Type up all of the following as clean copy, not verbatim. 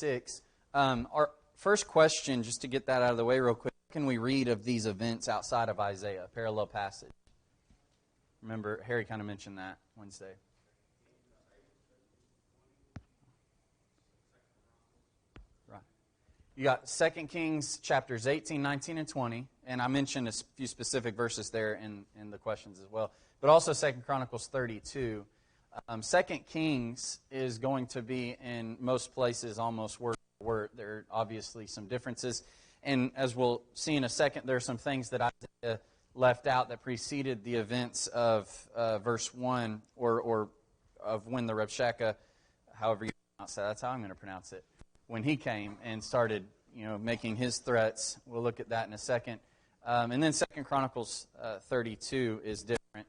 36. Our first question, just to get that out of the way real quick, what can we read of these events outside of Isaiah, parallel passage? Remember, Harry kind of mentioned that Wednesday. Right. You got 2 Kings chapters 18, 19, and 20, and I mentioned a few specific verses there in the questions as well, but also 2 Chronicles 32. 2 Kings is going to be in most places almost word for word. There are obviously some differences, and as we'll see in a second, there are some things that Isaiah left out that preceded the events of verse 1 or of when the Rabshakeh, however you pronounce that, that's how I'm going to pronounce it, when he came and started making his threats. We'll look at that in a second. And then 2 Chronicles 32 is different.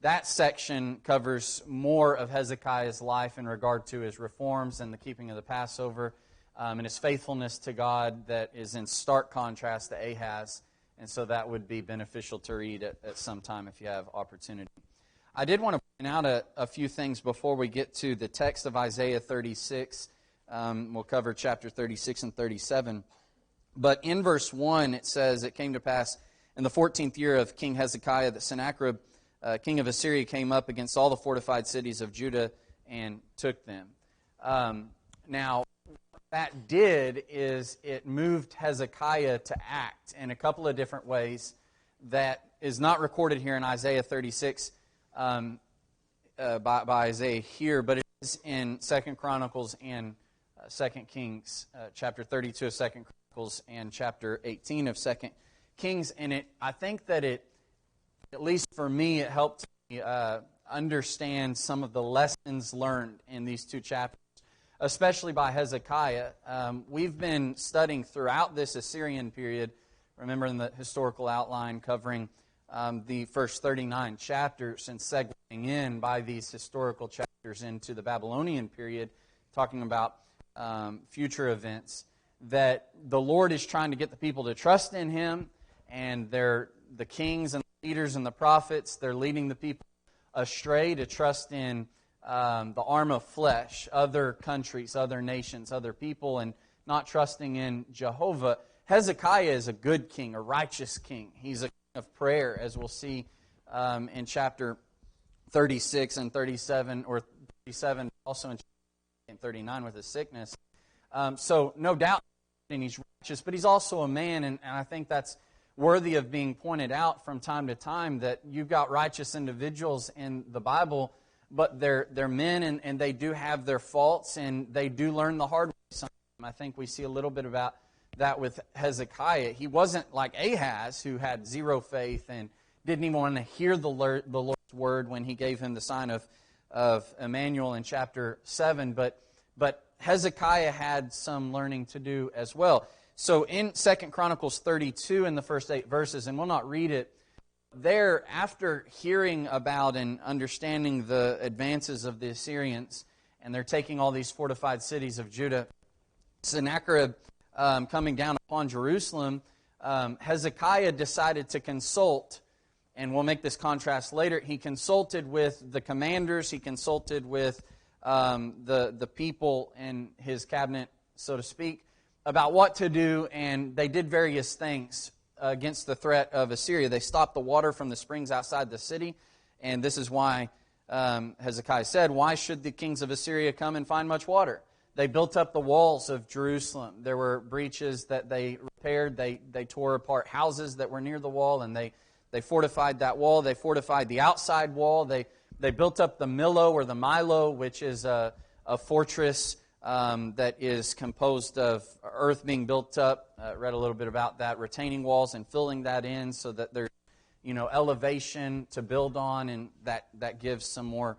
That section covers more of Hezekiah's life in regard to his reforms and the keeping of the Passover and his faithfulness to God that is in stark contrast to Ahaz. And so that would be beneficial to read at some time if you have opportunity. I did want to point out a few things before we get to the text of Isaiah 36. We'll cover chapter 36 and 37. But in verse 1 it says, "It came to pass in the 14th year of King Hezekiah that Sennacherib, king of Assyria, came up against all the fortified cities of Judah and took them." Now, that did is it moved Hezekiah to act in a couple of different ways that is not recorded here in Isaiah 36 by Isaiah here, but it is in 2 Chronicles and 2 Kings, chapter 32 of 2 Chronicles and chapter 18 of 2 Kings. And I think that it, at least for me, it helped me understand some of the lessons learned in these two chapters, especially by Hezekiah. We've been studying throughout this Assyrian period, remember in the historical outline covering the first 39 chapters and segueing in by these historical chapters into the Babylonian period, talking about future events, that the Lord is trying to get the people to trust in Him, and the kings and the leaders and the prophets, they're leading the people astray to trust in the arm of flesh, other countries, other nations, other people, and not trusting in Jehovah. Hezekiah is a good king, a righteous king. He's a king of prayer, as we'll see in chapter 36 and 37, or 37, also in 39 with his sickness. So no doubt he's righteous, but he's also a man, and I think that's worthy of being pointed out from time to time, that you've got righteous individuals in the Bible, but they're men, and they do have their faults, and they do learn the hard way sometimes. I think we see a little bit about that with Hezekiah. He wasn't like Ahaz, who had zero faith and didn't even want to hear the Lord's word when He gave him the sign of Emmanuel in chapter 7, but Hezekiah had some learning to do as well. So in 2 Chronicles 32, in the first 8 verses, and we'll not read it, there, after hearing about and understanding the advances of the Assyrians, and they're taking all these fortified cities of Judah, Sennacherib coming down upon Jerusalem, Hezekiah decided to consult, and we'll make this contrast later. He consulted with the commanders, he consulted with the people in his cabinet, so to speak, about what to do, and they did various things against the threat of Assyria. They stopped the water from the springs outside the city, and this is why Hezekiah said, "Why should the kings of Assyria come and find much water?" They built up the walls of Jerusalem. There were breaches that they repaired. They tore apart houses that were near the wall, and they fortified that wall. They fortified the outside wall. They built up the Millo or the Milo, which is a fortress that is composed of earth being built up. Read a little bit about that, retaining walls and filling that in so that there's elevation to build on, and that gives some more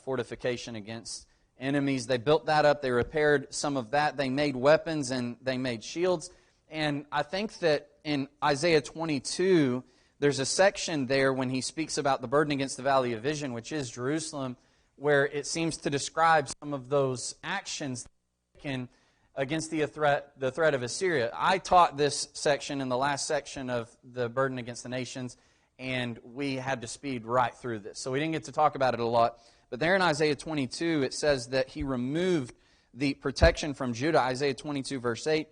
fortification against enemies. They built that up. They repaired some of that. They made weapons and they made shields. And I think that in Isaiah 22, there's a section there when he speaks about the burden against the valley of vision, which is Jerusalem, where it seems to describe some of those actions taken against the threat of Assyria. I taught this section in the last section of the burden against the nations, and we had to speed right through this. So we didn't get to talk about it a lot. But there in Isaiah 22, it says that He removed the protection from Judah. Isaiah 22, verse 8.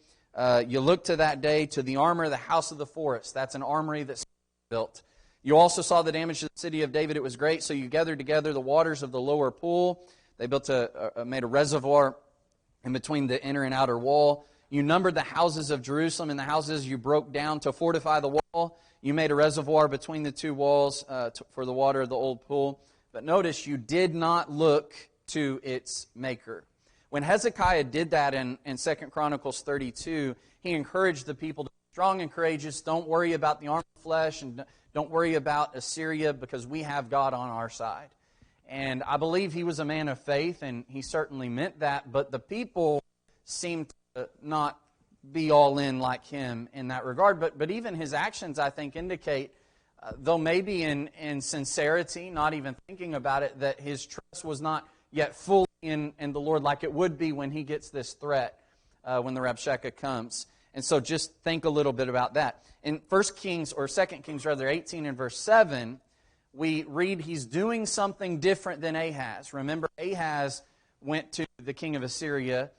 You look to that day, to the armor, the house of the forest. That's an armory that's built. You also saw the damage to the city of David. It was great. So you gathered together the waters of the lower pool. They built made a reservoir in between the inner and outer wall. You numbered the houses of Jerusalem, and the houses you broke down to fortify the wall. You made a reservoir between the two walls for the water of the old pool. But notice, you did not look to its maker. When Hezekiah did that in 2 Chronicles 32, he encouraged the people to be strong and courageous. Don't worry about the arm of flesh, and don't worry about Assyria, because we have God on our side. And I believe he was a man of faith, and he certainly meant that, but the people seemed to not be all in like him in that regard. But even his actions, I think, indicate, though maybe in sincerity, not even thinking about it, that his trust was not yet fully in the Lord like it would be when he gets this threat, when the Rabshakeh comes. And so just think a little bit about that. In 2 Kings 18 and verse 7, we read he's doing something different than Ahaz. Remember, Ahaz went to the king of Assyria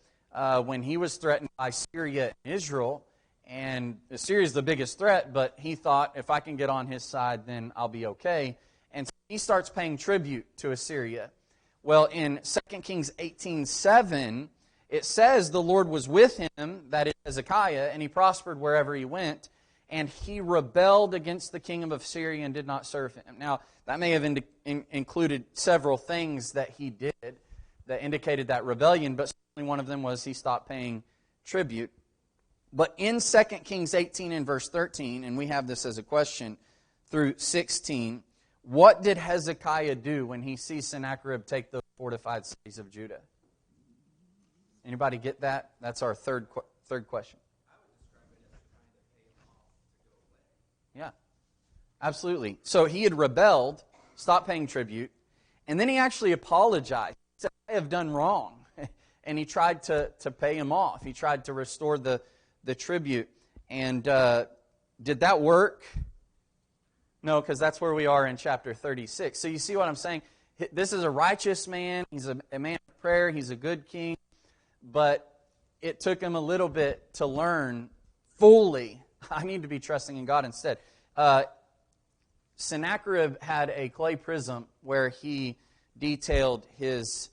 when he was threatened by Syria and Israel. And Assyria is the biggest threat, but he thought, if I can get on his side, then I'll be okay. And so he starts paying tribute to Assyria. Well, in 2 Kings 18:7, it says the Lord was with him, that is Hezekiah, and he prospered wherever he went. And he rebelled against the king of Assyria and did not serve him. Now, that may have included several things that he did that indicated that rebellion, but certainly one of them was he stopped paying tribute. But in 2 Kings 18 and verse 13, and we have this as a question through 16, what did Hezekiah do when he sees Sennacherib take those fortified cities of Judah? Anybody get that? That's our third question. Yeah, absolutely. So he had rebelled, stopped paying tribute, and then he actually apologized. He said, I have done wrong. And he tried to pay him off. He tried to restore the tribute. And did that work? No, because that's where we are in chapter 36. So you see what I'm saying? This is a righteous man. He's a man of prayer. He's a good king. But it took him a little bit to learn fully, I need to be trusting in God instead. Sennacherib had a clay prism where he detailed his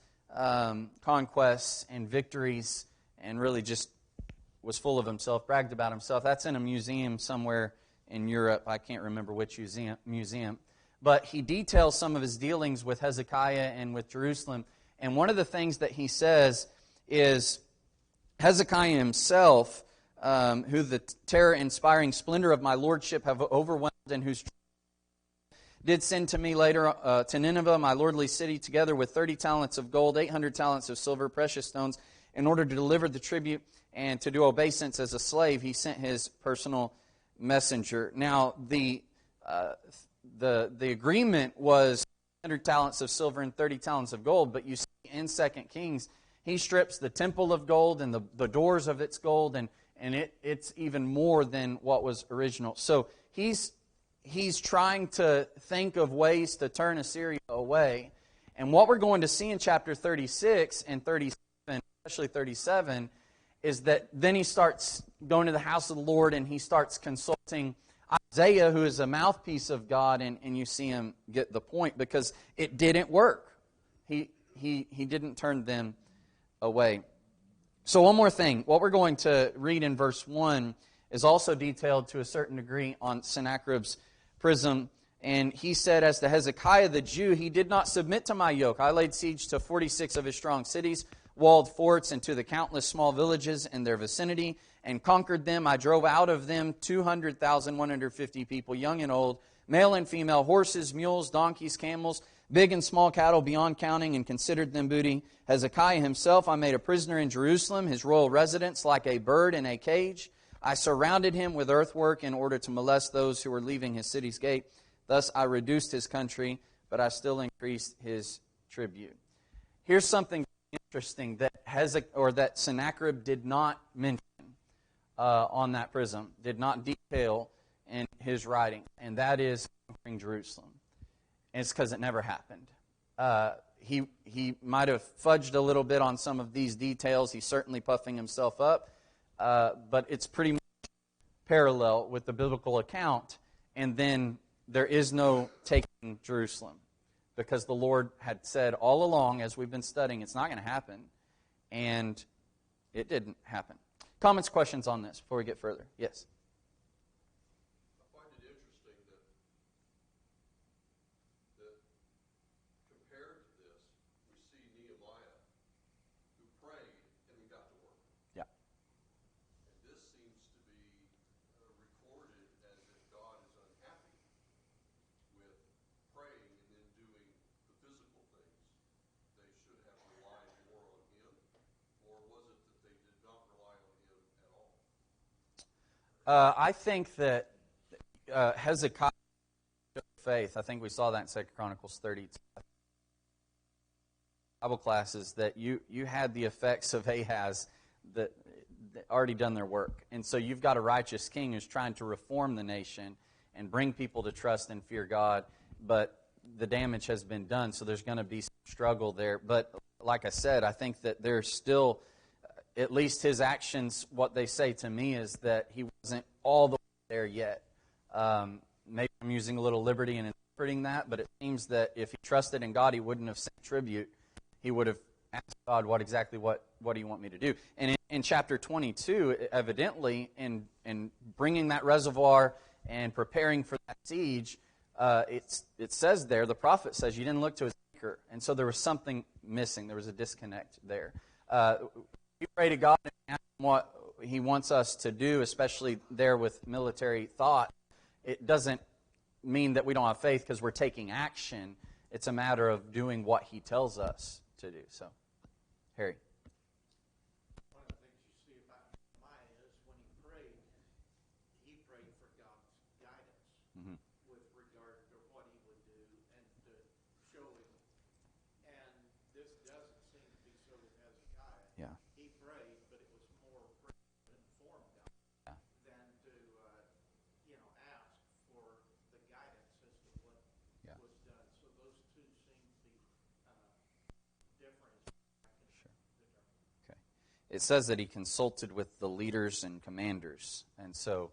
conquests and victories and really just was full of himself, bragged about himself. That's in a museum somewhere in Europe. I can't remember which museum. But he details some of his dealings with Hezekiah and with Jerusalem. And one of the things that he says is Hezekiah himself, who the terror-inspiring splendor of my lordship have overwhelmed, and whose did send to me later to Nineveh, my lordly city, together with 30 talents of gold, 800 talents of silver, precious stones, in order to deliver the tribute and to do obeisance as a slave. He sent his personal messenger. Now, the agreement was 100 talents of silver and 30 talents of gold, but you see in 2 Kings, he strips the temple of gold and the doors of its gold, and it's even more than what was original. So he's trying to think of ways to turn Assyria away. And what we're going to see in chapter 36 and 37, especially 37, is that then he starts going to the house of the Lord and he starts consulting Isaiah, who is a mouthpiece of God, and you see him get the point because it didn't work. He didn't turn them away. So one more thing. What we're going to read in verse 1 is also detailed to a certain degree on Sennacherib's prism. And he said, as to Hezekiah the Jew, he did not submit to my yoke. I laid siege to 46 of his strong cities, walled forts, and to the countless small villages in their vicinity, and conquered them. I drove out of them 200,150 people, young and old, male and female, horses, mules, donkeys, camels, big and small cattle beyond counting, and considered them booty. Hezekiah himself I made a prisoner in Jerusalem, his royal residence, like a bird in a cage. I surrounded him with earthwork in order to molest those who were leaving his city's gate. Thus I reduced his country, but I still increased his tribute. Here's something interesting that Sennacherib did not mention on that prism, did not detail in his writing, and that is conquering Jerusalem. And it's because it never happened. he might have fudged a little bit on some of these details. He's certainly puffing himself up, but it's pretty much parallel with the biblical account. And then there is no taking Jerusalem, because the Lord had said all along, as we've been studying, it's not going to happen, and it didn't happen. Comments, questions on this before we get further? Yes? I find it interesting that compared to this, we see Nehemiah, who prayed and he got to work. Yeah. And this seems to be recorded as if God is unhappy with praying and then doing the physical things. They should have relied more on him, or was it that they did not rely on him at all? I think that Hezekiah showed faith. I think we saw that in 2 Chronicles 32. Bible classes that you had the effects of Ahaz that already done their work. And so you've got a righteous king who's trying to reform the nation and bring people to trust and fear God, but the damage has been done, so there's going to be some struggle there. But like I said, I think that there's still, at least his actions, what they say to me is that he wasn't all the way there yet. Maybe I'm using a little liberty in interpreting that, but it seems that if he trusted in God, he wouldn't have sent tribute. He would have asked God, what do you want me to do? And in chapter 22, evidently, in bringing that reservoir and preparing for that siege, it says there, the prophet says, you didn't look to his anchor. And so there was something missing. There was a disconnect there. We pray to God and ask him what he wants us to do, especially there with military thought. It doesn't mean that we don't have faith because we're taking action. It's a matter of doing what he tells us to do. So, Harry. One of the things you see about Nehemiah is when he prayed for God's guidance with regard to what he would do and to show him. And this doesn't seem to be so with Hezekiah. Yeah. He prayed, but it was more prayer to inform God than to ask for the guidance as to what was done. So those two seem to be different. Okay. It says that he consulted with the leaders and commanders, and so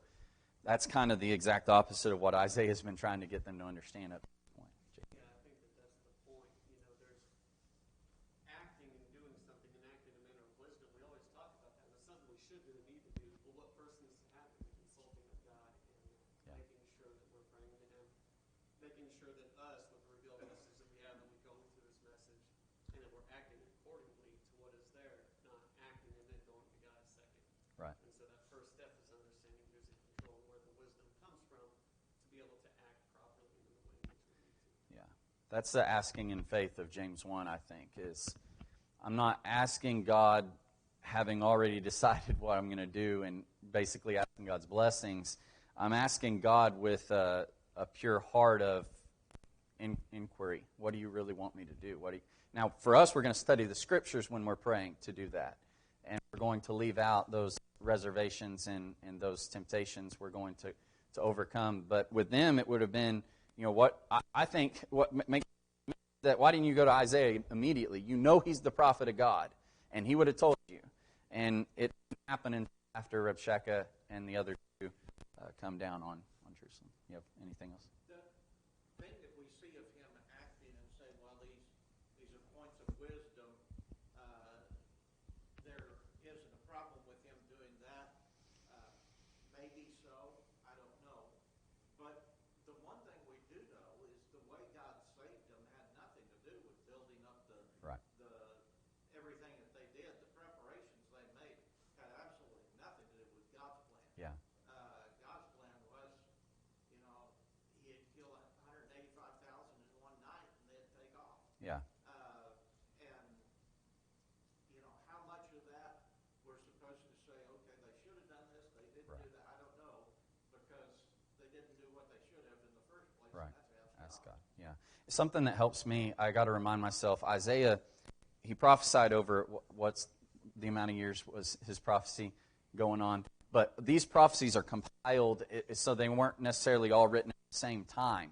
that's kind of the exact opposite of what Isaiah's been trying to get them to understand up to this point. Yeah, I think that that's the point. There's acting and doing something and acting in a manner of wisdom. We always talk about that. That's something we should do and need to do. But what first needs to happen is consulting with God and making sure that we're praying to Him, making sure that us, with the revealed message that we have, that we go into this message, and that we're acting accordingly to what is there, not acting and then going to God second. Right. And so that first step is understanding who's in control and where the wisdom comes from to be able to act properly in the way in which we need to. Yeah. That's the asking in faith of James 1, I think, is I'm not asking God having already decided what I'm going to do and basically asking God's blessings. I'm asking God with a pure heart of inquiry. What do you really want me to do? Now, for us, we're going to study the Scriptures when we're praying to do that. And we're going to leave out those reservations and those temptations we're going to overcome. But with them, it would have been, I think, what makes that, why didn't you go to Isaiah immediately? You know he's the prophet of God, and he would have told you. And it didn't happen until after Rabshakeh and the other two come down on Jerusalem. You have anything else? The thing that we see of him acting and say, well, these are points of wisdom, there isn't a problem with him doing that. Maybe so, I don't know. But the one thing we do know is the way God saved them had nothing to do with building up everything that they did. The preparations they made had absolutely nothing to do with God's plan. Yeah. God's plan was, he had killed 185,000 in one night and they'd take off. Yeah. How much of that we're supposed to say, okay, they should have done this, they didn't do that, I don't know, because they didn't do what they should have in the first place. Right. And that's Ask God. Yeah. Something that helps me, I got to remind myself, Isaiah, he prophesied over what's the amount of years was his prophecy going on. But these prophecies are compiled, so they weren't necessarily all written at the same time.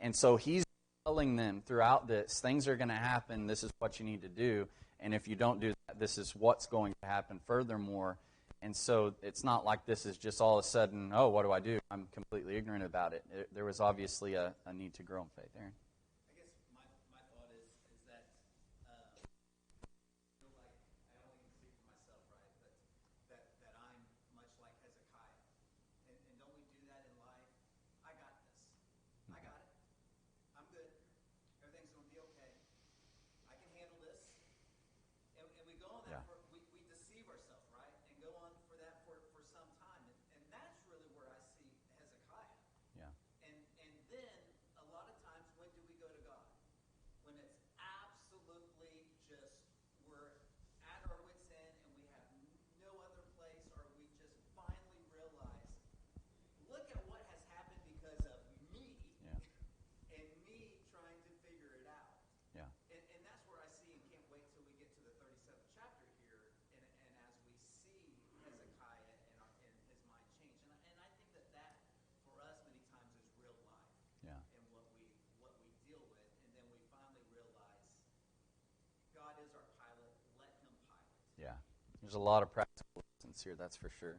And so he's telling them throughout this, things are going to happen, this is what you need to do, and if you don't do that, this is what's going to happen furthermore. And so it's not like this is just all of a sudden, oh, what do I do? I'm completely ignorant about it. There was obviously a need to grow in faith. Aaron? I guess my thought is that, like, I don't even speak for myself, right, but that I'm much like Hezekiah. And don't we do that in life? I got this. I got it. I'm good. Everything's going to be okay. I can handle this. And we go on that we deceive ourselves, right? And go on for that for some time. And that's really where I see Hezekiah. Yeah. And then a lot of times, when do we go to God? When it's absolutely just, we're at our wits' end and we have no other place, or we just finally realize, look at what has happened because of me. Yeah. And me trying to figure it out. Yeah. And that's where I see, and can't wait till we get to the 37th chapter here, and as we see Hezekiah and his mind change. And I think that for us many times is real life. Yeah. And what we deal with, and then we finally realize God is our pilot, let him pilot. Yeah. There's a lot of practical lessons here, that's for sure.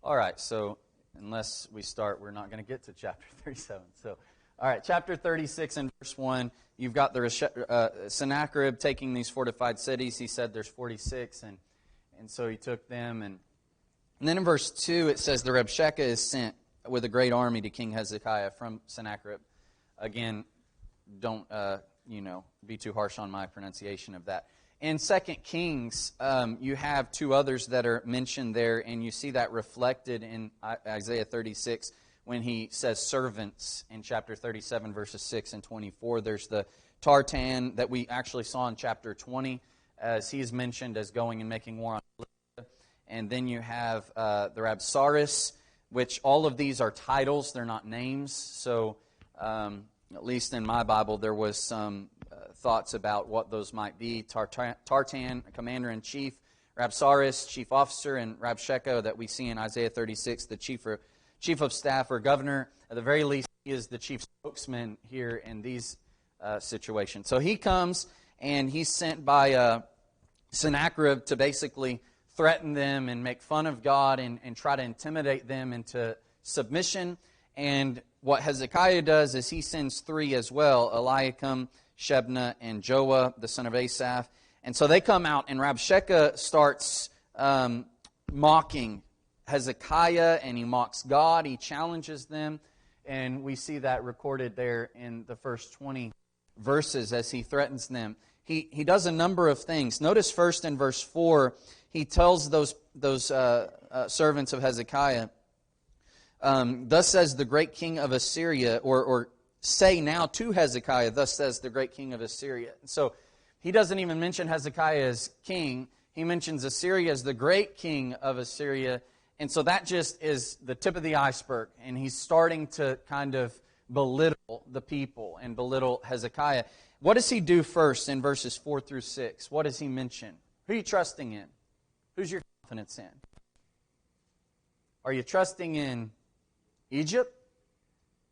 All right, so unless we start, we're not going to get to chapter 37. So, all right, chapter 36 and verse 1, you've got the Sennacherib taking these fortified cities. He said there's 46, and so he took them. And then in verse 2, it says the Rabshakeh is sent with a great army to King Hezekiah from Sennacherib. Again, don't be too harsh on my pronunciation of that. In 2 Kings, you have two others that are mentioned there, and you see that reflected in Isaiah 36 when he says servants in chapter 37, verses 6 and 24. There's the Tartan that we actually saw in chapter 20, as he is mentioned as going and making war on Libya. And then you have the Rabsaris, which all of these are titles, they're not names. So at least in my Bible, there was some thoughts about what those might be. Tartan, commander-in-chief, Rabsaris, chief officer, and Rabshakeh that we see in Isaiah 36, the chief of staff or governor. At the very least, he is the chief spokesman here in these situations. So he comes, and he's sent by Sennacherib to basically threaten them and make fun of God and try to intimidate them into submission. And what Hezekiah does is he sends three as well, Eliakim, Shebna, and Joah, the son of Asaph. And so they come out, and Rabshakeh starts mocking Hezekiah, and he mocks God. He challenges them, and we see that recorded there in the first 20 verses as he threatens them. He does a number of things. Notice first in verse 4, he tells those servants of Hezekiah, thus says the great king of Assyria, or say now to Hezekiah, thus says the great king of Assyria. So he doesn't even mention Hezekiah as king. He mentions Assyria as the great king of Assyria. And so that just is the tip of the iceberg. And he's starting to kind of belittle the people and belittle Hezekiah. What does he do first in verses 4 through 6? What does he mention? Who are you trusting in? Who's your confidence in? Are you trusting in Egypt?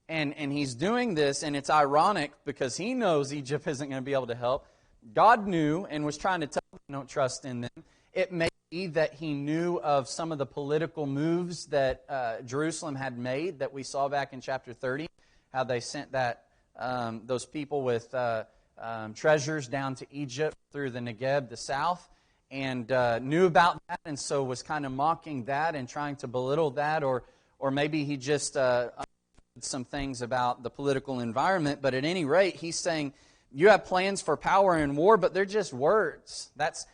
And he's doing this, and it's ironic because he knows Egypt isn't going to be able to help. God knew and was trying to tell them, don't trust in them. It may be that he knew of some of the political moves that Jerusalem had made that we saw back in chapter 30, how they sent those people with treasures down to Egypt through the Negeb, the south, and knew about that, and so was kind of mocking that and trying to belittle that, or maybe he just some things about the political environment, but at any rate, he's saying, you have plans for power and war, but they're just words. That's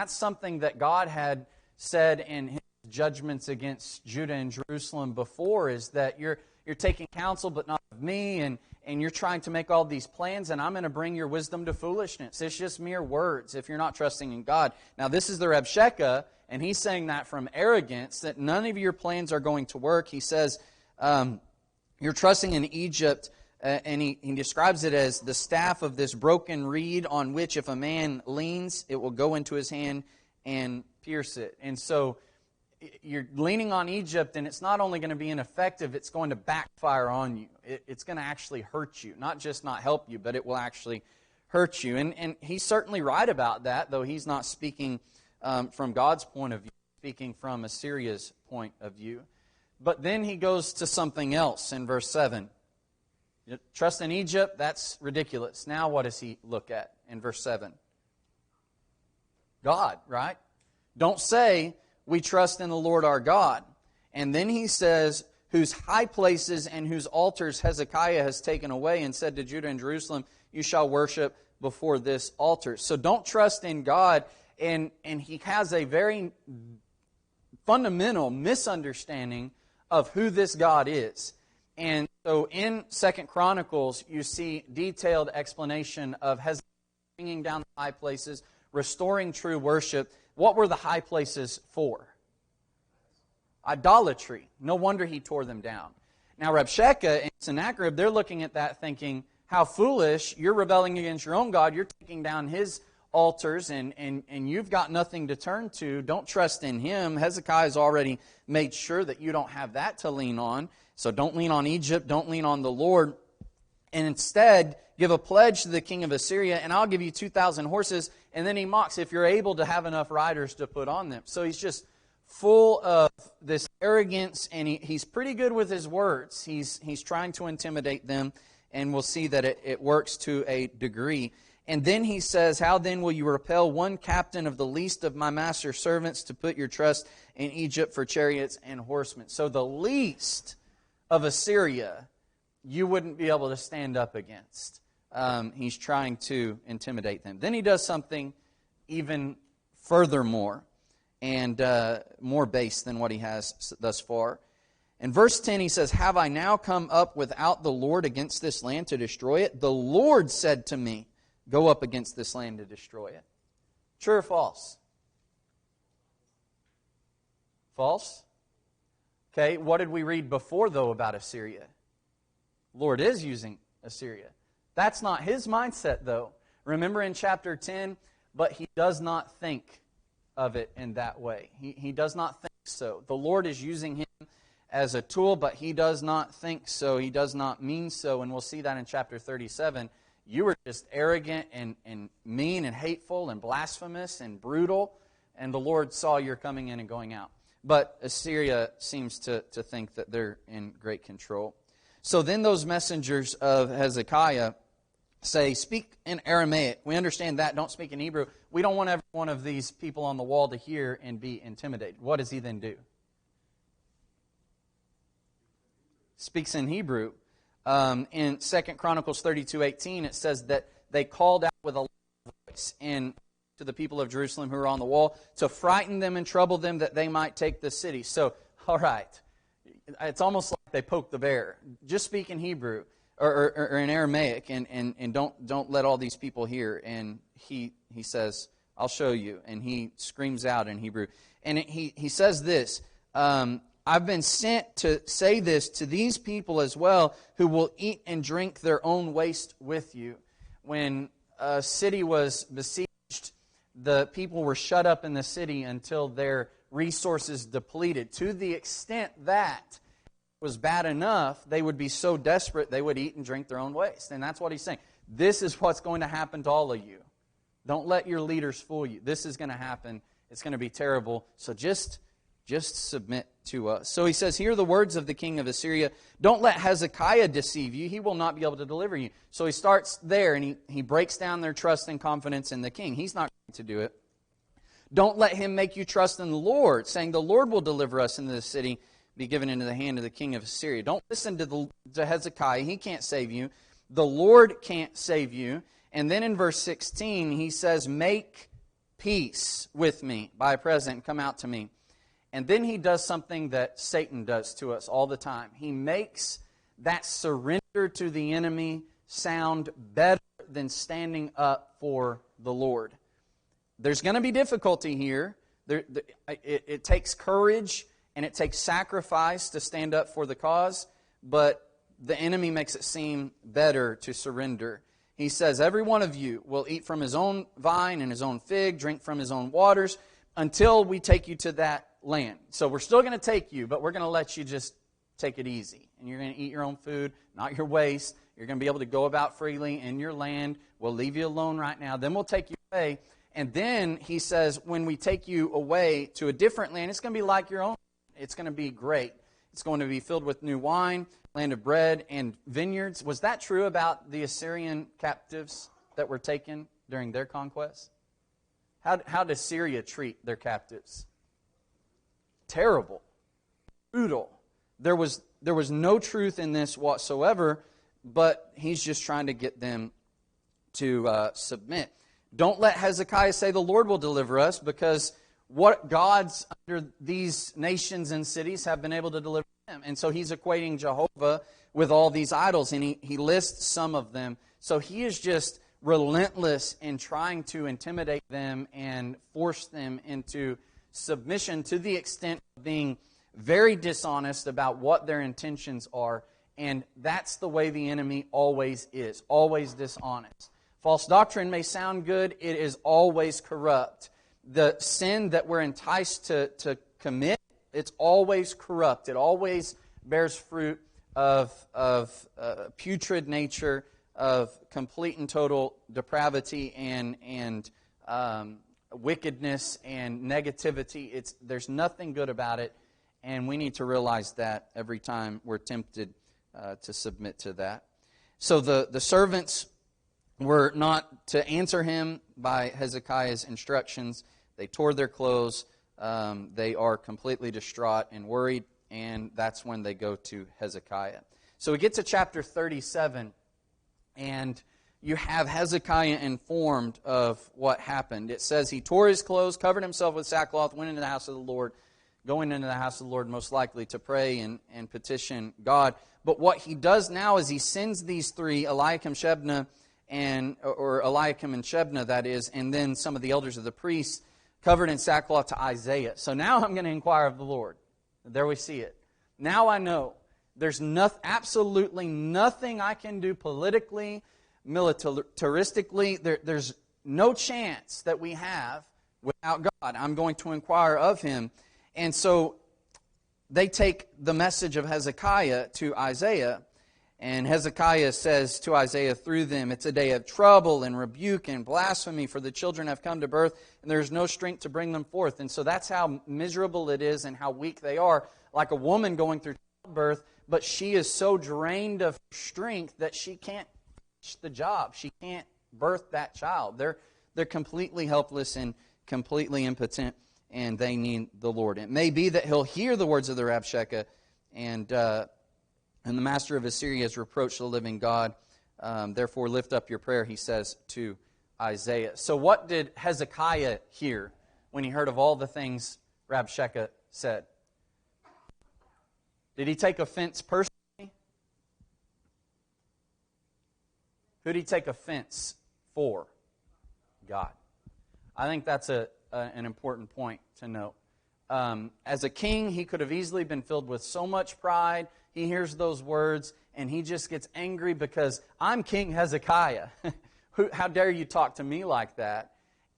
something that God had said in his judgments against Judah and Jerusalem before, is that you're taking counsel, but not of me, and you're trying to make all these plans, and I'm going to bring your wisdom to foolishness. It's just mere words if you're not trusting in God. Now, this is the Rabshakeh, and he's saying that from arrogance, that none of your plans are going to work. He says, you're trusting in Egypt, and he describes it as the staff of this broken reed on which if a man leans, it will go into his hand and pierce it. And so you're leaning on Egypt, and it's not only going to be ineffective, it's going to backfire on you. It's going to actually hurt you. Not just not help you, but it will actually hurt you. And he's certainly right about that, though he's not speaking from God's point of view, speaking from Assyria's point of view. But then he goes to something else in verse 7. Trust in Egypt, that's ridiculous. Now what does he look at in verse 7? God, right? Don't say, we trust in the Lord our God. And then he says, whose high places and whose altars Hezekiah has taken away, and said to Judah and Jerusalem, you shall worship before this altar. So don't trust in God. And he has a very fundamental misunderstanding of who this God is. And so in 2 Chronicles, you see detailed explanation of Hezekiah bringing down the high places, restoring true worship. What were the high places for? Idolatry. No wonder he tore them down. Now Rabshakeh and Sennacherib, they're looking at that thinking, how foolish, you're rebelling against your own God, you're taking down his altars, and you've got nothing to turn to. Don't trust in him. Hezekiah has already made sure that you don't have that to lean on. So don't lean on Egypt, don't lean on the Lord, and instead give a pledge to the king of Assyria, and I'll give you 2,000 horses. And then he mocks, if you're able to have enough riders to put on them. So he's just full of this arrogance, and he's pretty good with his words. He's trying to intimidate them, and we'll see that it works to a degree. And then he says, how then will you repel one captain of the least of my master's servants to put your trust in Egypt for chariots and horsemen? So the least of Assyria, you wouldn't be able to stand up against. He's trying to intimidate them. Then he does something even furthermore and more base than what he has thus far. In verse 10 he says, have I now come up without the Lord against this land to destroy it? The Lord said to me, go up against this land to destroy it. True or false? False? Okay, what did we read before, though, about Assyria? The Lord is using Assyria. That's not his mindset, though. Remember in chapter 10, but he does not think of it in that way. He does not think so. The Lord is using him as a tool, but he does not think so. He does not mean so, and we'll see that in chapter 37. You were just arrogant and mean and hateful and blasphemous and brutal, and the Lord saw your coming in and going out. But Assyria seems to think that they're in great control. So then those messengers of Hezekiah say, speak in Aramaic. We understand that. Don't speak in Hebrew. We don't want every one of these people on the wall to hear and be intimidated. What does he then do? Speaks in Hebrew. In 2 Chronicles 32:18, it says that they called out with a loud voice to the people of Jerusalem who were on the wall to frighten them and trouble them that they might take the city. So, all right, it's almost like they poked the bear. Just speak in Hebrew or in Aramaic and don't let all these people hear. And he says, I'll show you. And he screams out in Hebrew. And he says this, I've been sent to say this to these people as well, who will eat and drink their own waste with you. When a city was besieged, the people were shut up in the city until their resources depleted, to the extent that it was bad enough, they would be so desperate they would eat and drink their own waste. And that's what he's saying. This is what's going to happen to all of you. Don't let your leaders fool you. This is going to happen. It's going to be terrible. So just submit to us. So he says, hear the words of the king of Assyria. Don't let Hezekiah deceive you. He will not be able to deliver you. So he starts there and he breaks down their trust and confidence in the king. He's not going to do it. Don't let him make you trust in the Lord, saying the Lord will deliver us into the city, be given into the hand of the king of Assyria. Don't listen to Hezekiah. He can't save you. The Lord can't save you. And then in verse 16, he says, make peace with me. Buy a present, come out to me. And then he does something that Satan does to us all the time. He makes that surrender to the enemy sound better than standing up for the Lord. There's going to be difficulty here. It takes courage and it takes sacrifice to stand up for the cause, but the enemy makes it seem better to surrender. He says, every one of you will eat from his own vine and his own fig, drink from his own waters, until we take you to that land. So we're still going to take you, but we're going to let you just take it easy. And you're going to eat your own food, not your waste. You're going to be able to go about freely in your land. We'll leave you alone right now. Then we'll take you away. And then he says, when we take you away to a different land, it's going to be like your own. It's going to be great. It's going to be filled with new wine, land of bread, and vineyards. Was that true about the Assyrian captives that were taken during their conquest? How does Syria treat their captives? Terrible. Brutal. There was no truth in this whatsoever, but he's just trying to get them to submit. Don't let Hezekiah say the Lord will deliver us, because what gods under these nations and cities have been able to deliver them? And so he's equating Jehovah with all these idols, and he lists some of them. So he is just relentless in trying to intimidate them and force them into submission, to the extent of being very dishonest about what their intentions are. And that's the way the enemy always is, always dishonest. False doctrine may sound good, it is always corrupt. The sin that we're enticed to commit, it's always corrupt. It always bears fruit of putrid nature, of complete and total depravity and wickedness and negativity. There's nothing good about it, and we need to realize that every time we're tempted to submit to that. So the servants were not to answer him by Hezekiah's instructions. They tore their clothes. They are completely distraught and worried, and that's when they go to Hezekiah. So we get to chapter 37, and you have Hezekiah informed of what happened. It says he tore his clothes, covered himself with sackcloth, went into the house of the Lord, going into the house of the Lord most likely to pray and petition God. But what he does now is he sends these three, Eliakim, Shebna, or Eliakim and Shebna, that is, and then some of the elders of the priests, covered in sackcloth, to Isaiah. So now I'm going to inquire of the Lord. There we see it. Now I know there's absolutely nothing I can do politically, militaristically. There's no chance that we have without God. I'm going to inquire of Him. And so they take the message of Hezekiah to Isaiah, and Hezekiah says to Isaiah through them, it's a day of trouble and rebuke and blasphemy, for the children have come to birth, and there is no strength to bring them forth. And so that's how miserable it is and how weak they are, like a woman going through childbirth, but she is so drained of strength that she can't finish the job. She can't birth that child. They're completely helpless and completely impotent, and they need the Lord. It may be that he'll hear the words of the Rabshakeh, and the master of Assyria has reproached the living God. Therefore, lift up your prayer, he says to Isaiah. So what did Hezekiah hear when he heard of all the things Rabshakeh said? Did he take offense personally? Who did he take offense for? God. I think that's an important point to note. As a king, he could have easily been filled with so much pride. He hears those words, and he just gets angry because I'm King Hezekiah. How dare you talk to me like that?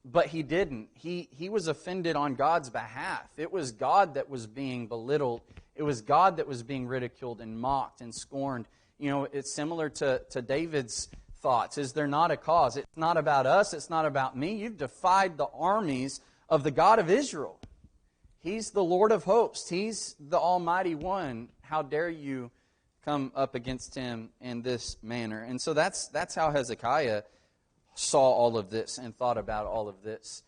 But he didn't. He was offended on God's behalf. It was God that was being belittled. It was God that was being ridiculed and mocked and scorned. You know, it's similar to David's thoughts. Is there not a cause? It's not about us. It's not about me. You've defied the armies of the God of Israel. He's the Lord of hosts. He's the Almighty One. How dare you come up against Him in this manner? And so that's how Hezekiah saw all of this and thought about all of this.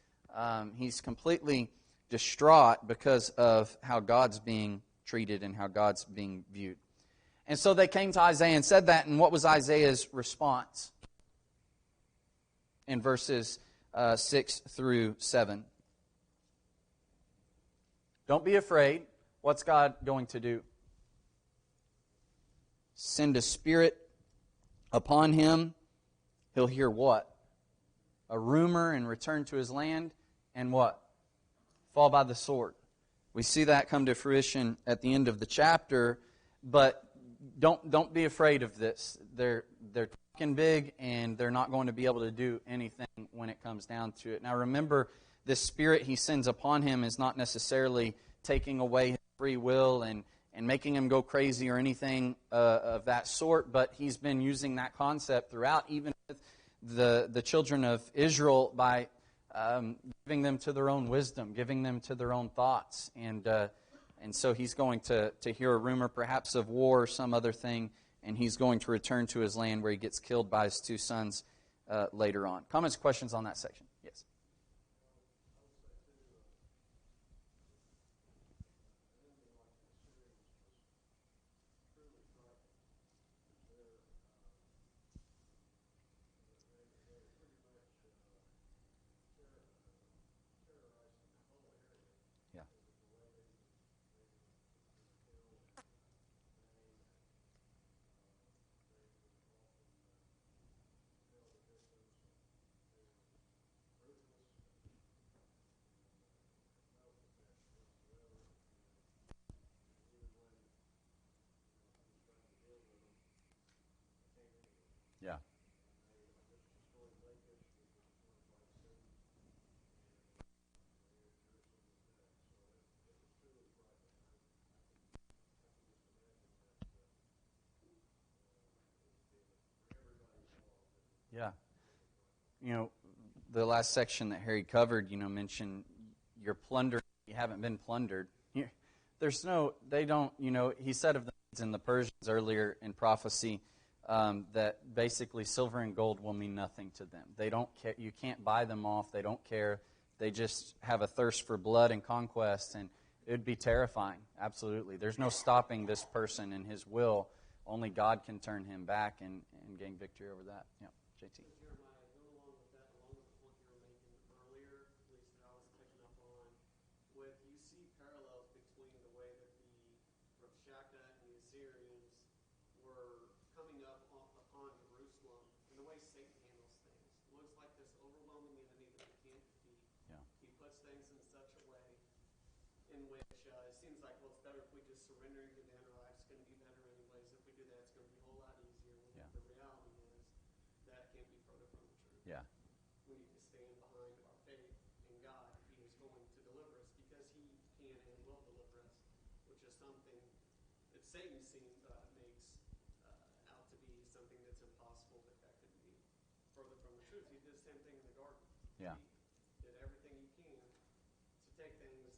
He's completely distraught because of how God's being treated and how God's being viewed. And so they came to Isaiah and said that, and what was Isaiah's response? In verses 6 through 7. Don't be afraid. What's God going to do? Send a spirit upon him. He'll hear what? A rumor and return to his land. And what? Fall by the sword. We see that come to fruition at the end of the chapter. But don't be afraid of this. They're talking big, and they're not going to be able to do anything when it comes down to it. Now remember, this spirit he sends upon him is not necessarily taking away his free will and making him go crazy or anything of that sort, but he's been using that concept throughout, even with the children of Israel, by giving them to their own wisdom, giving them to their own thoughts. And so he's going to hear a rumor perhaps of war or some other thing, and he's going to return to his land where he gets killed by his two sons later on. Comments, questions on that section? Yes. Yeah. Yeah. Yeah. The last section that Harry covered, mentioned you're plundered, you haven't been plundered. They don't, he said of the Medes and the Persians earlier in prophecy that basically silver and gold will mean nothing to them. They don't care, you can't buy them off, they don't care. They just have a thirst for blood and conquest, and it would be terrifying, absolutely. There's no stopping this person in his will. Only God can turn him back and gain victory over that. Yeah, JT. Jeremiah, go along with that, along with the point you were making earlier, at least that I was picking up on, with you see parallels between the way that the Rabshakeh and the Assyrians were coming up upon Jerusalem and the way Satan handles things. It looks like this overwhelming enemy that we can't defeat. Yeah. He puts things in such a way in which it seems like, well, it's better if we just surrender and get down, our life's going to be better anyways. If we do that, it's going to be a whole lot easier. Yeah. The reality is that can't be further from the truth. Yeah. We need to stand behind our faith in God. He is going to deliver us because He can and will deliver us, which is something that Satan makes out to be something that's impossible, that could be further from the truth. He did the same thing in the garden. Yeah. He did everything he can to take things and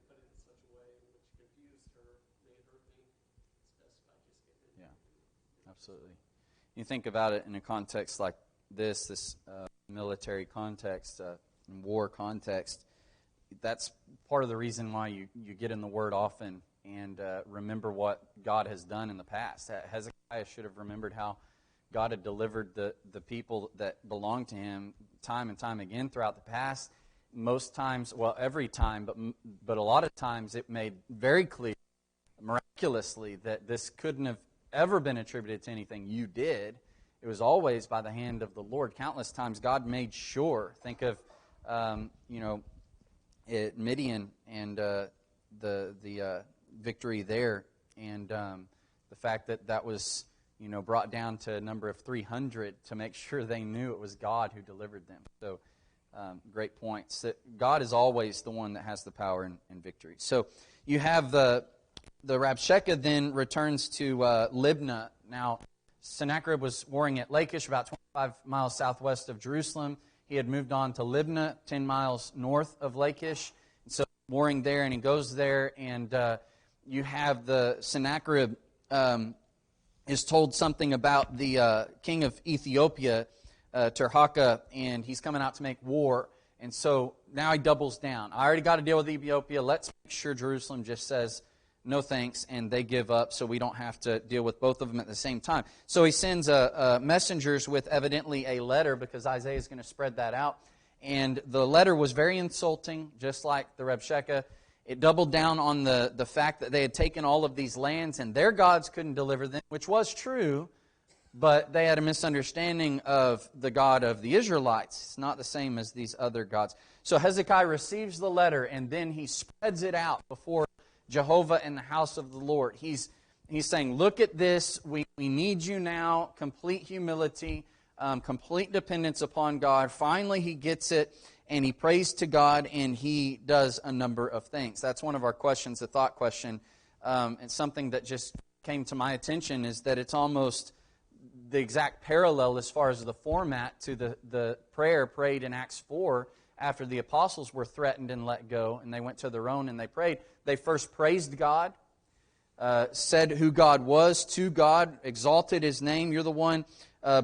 put it in such a way in which confused her, made her think it's best if I just get in. Yeah. Absolutely. You think about it in a context like this military context, war context, that's part of the reason why you get in the Word often and remember what God has done in the past. Hezekiah should have remembered how God had delivered the people that belonged to him time and time again throughout the past. Most times, well, every time, but a lot of times it made very clear, miraculously, that this couldn't have ever been attributed to anything you did. It was always by the hand of the Lord. Countless times God made sure. Think of, Midian and the victory there, and the fact that was brought down to a number of 300 to make sure they knew it was God who delivered them. So great points. That God is always the one that has the power and victory. So you have the Rabshakeh then returns to Libnah. Now, Sennacherib was warring at Lachish, about 25 miles southwest of Jerusalem. He had moved on to Libnah, 10 miles north of Lachish. And so warring there, and he goes there, and you have the Sennacherib is told something about the king of Ethiopia, Tirhakah, and he's coming out to make war. And so now he doubles down. I already got to deal with Ethiopia. Let's make sure Jerusalem just says, no thanks, and they give up so we don't have to deal with both of them at the same time. So he sends messengers with evidently a letter, because Isaiah is going to spread that out. And the letter was very insulting, just like the Rabshakeh. It doubled down on the fact that they had taken all of these lands and their gods couldn't deliver them, which was true, but they had a misunderstanding of the God of the Israelites. It's not the same as these other gods. So Hezekiah receives the letter, and then he spreads it out before Jehovah and the house of the Lord. He's saying, look at this. We need you now. Complete humility, complete dependence upon God. Finally, he gets it. and he prays to God, and he does a number of things. That's one of our questions, the thought question. And something that just came to my attention is that it's almost the exact parallel as far as the format to the prayer prayed in Acts 4 after the apostles were threatened and let go, and they went to their own and they prayed. They first praised God, said who God was to God, exalted His name. You're the one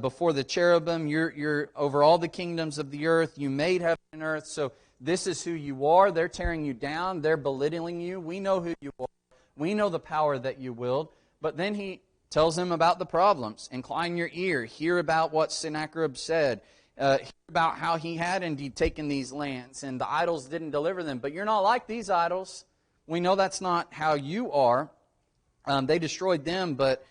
before the cherubim. You're over all the kingdoms of the earth. You made heaven and earth. So this is who you are. They're tearing you down. They're belittling you. We know who you are. We know the power that you willed. But then he tells them about the problems. Incline your ear. Hear about what Sennacherib said. Hear about how he had indeed taken these lands, and the idols didn't deliver them. But you're not like these idols. We know that's not how you are. They destroyed them, but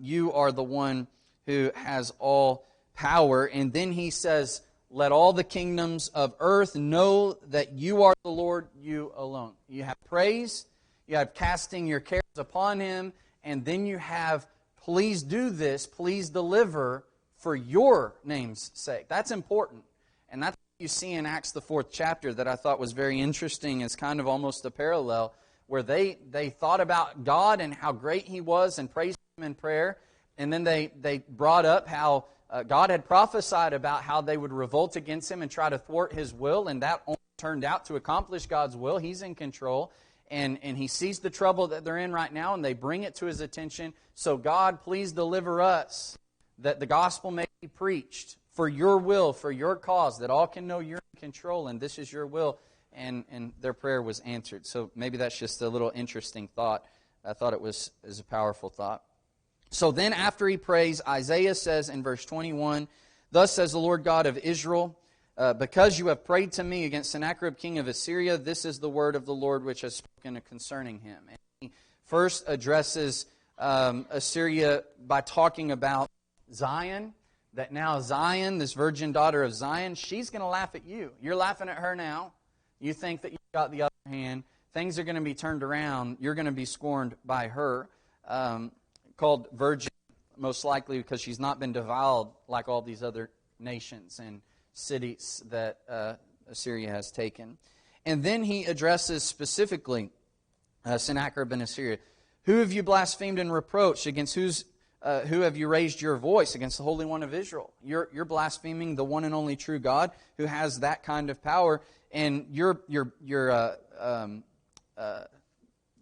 you are the one who has all power. And then he says, let all the kingdoms of earth know that you are the Lord, you alone. You have praise, you have casting your cares upon Him, and then you have, please do this, please deliver for your name's sake. That's important. And that's what you see in Acts, the 4th chapter, that I thought was very interesting as kind of almost a parallel, where they thought about God and how great He was and praised Him in prayer. And then they brought up how God had prophesied about how they would revolt against Him and try to thwart His will, and that only turned out to accomplish God's will. He's in control. And He sees the trouble that they're in right now, and they bring it to His attention. So God, please deliver us, that the gospel may be preached for your will, for your cause, that all can know you're in control, and this is your will. And their prayer was answered. So maybe that's just a little interesting thought. I thought it was a powerful thought. So then after he prays, Isaiah says in verse 21, thus says the Lord God of Israel, because you have prayed to me against Sennacherib, king of Assyria, this is the word of the Lord which has spoken concerning him. And he first addresses Assyria by talking about Zion, that now Zion, this virgin daughter of Zion, she's going to laugh at you. You're laughing at her now. You think that you've got the upper hand. Things are going to be turned around. You're going to be scorned by her. Called virgin, most likely because she's not been defiled like all these other nations and cities that Assyria has taken. And then he addresses specifically Sennacherib and Assyria. Who have you blasphemed and reproached? Against who have you raised your voice? Against the Holy One of Israel. You're blaspheming the one and only true God who has that kind of power, and you're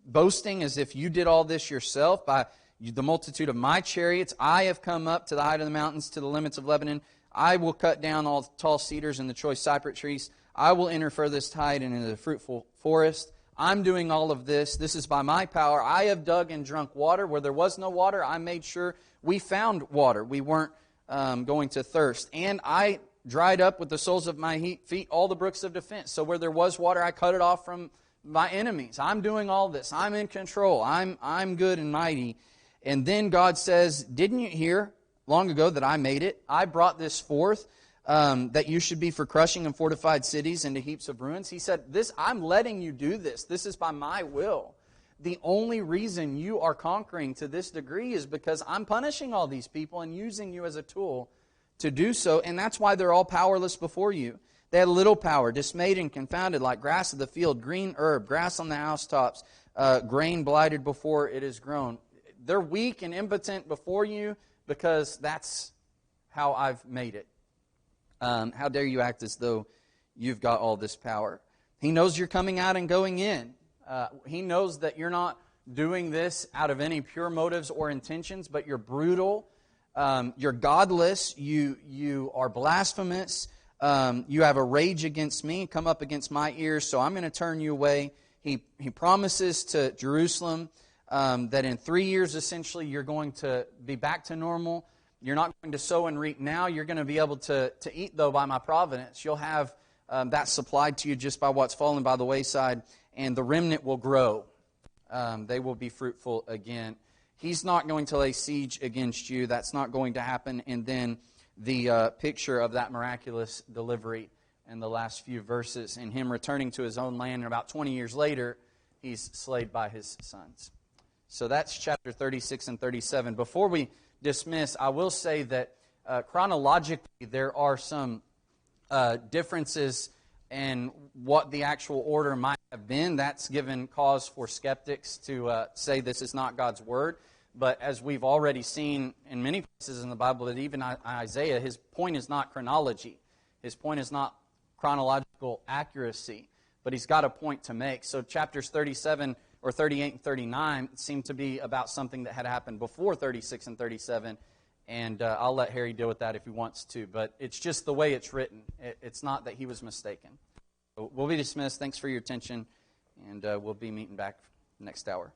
boasting as if you did all this yourself by the multitude of my chariots. I have come up to the height of the mountains, to the limits of Lebanon. I will cut down all the tall cedars and the choice cypress trees. I will enter furthest height and into the fruitful forest. I'm doing all of this. This is by my power. I have dug and drunk water. Where there was no water, I made sure we found water. We weren't going to thirst. And I dried up with the soles of my feet all the brooks of defense. So where there was water, I cut it off from my enemies. I'm doing all this. I'm in control. I'm good and mighty. And then God says, didn't you hear long ago that I made it? I brought this forth, that you should be for crushing and fortified cities into heaps of ruins. He said, I'm letting you do this. This is by my will. The only reason you are conquering to this degree is because I'm punishing all these people and using you as a tool to do so. And that's why they're all powerless before you. They had little power, dismayed and confounded, like grass of the field, green herb, grass on the housetops, grain blighted before it is grown. They're weak and impotent before you because that's how I've made it. How dare you act as though you've got all this power? He knows you're coming out and going in. He knows that you're not doing this out of any pure motives or intentions, but you're brutal, you're godless, you are blasphemous, you have a rage against me, come up against my ears, so I'm going to turn you away. He promises to Jerusalem that in 3 years, essentially, you're going to be back to normal. You're not going to sow and reap now. You're going to be able to eat, though, by my providence. You'll have that supplied to you just by what's fallen by the wayside, and the remnant will grow. They will be fruitful again. He's not going to lay siege against you. That's not going to happen. And then the picture of that miraculous delivery in the last few verses, and him returning to his own land, and about 20 years later, he's slayed by his sons. So that's chapter 36 and 37. Before we dismiss, I will say that chronologically there are some differences and what the actual order might have been, that's given cause for skeptics to say this is not God's Word. But as we've already seen in many places in the Bible, that even Isaiah, his point is not chronology. His point is not chronological accuracy, but he's got a point to make. So chapters 37 or 38 and 39 seem to be about something that had happened before 36 and 37, and I'll let Harry deal with that if he wants to. But it's just the way it's written. It's not that he was mistaken. So we'll be dismissed. Thanks for your attention, and we'll be meeting back next hour.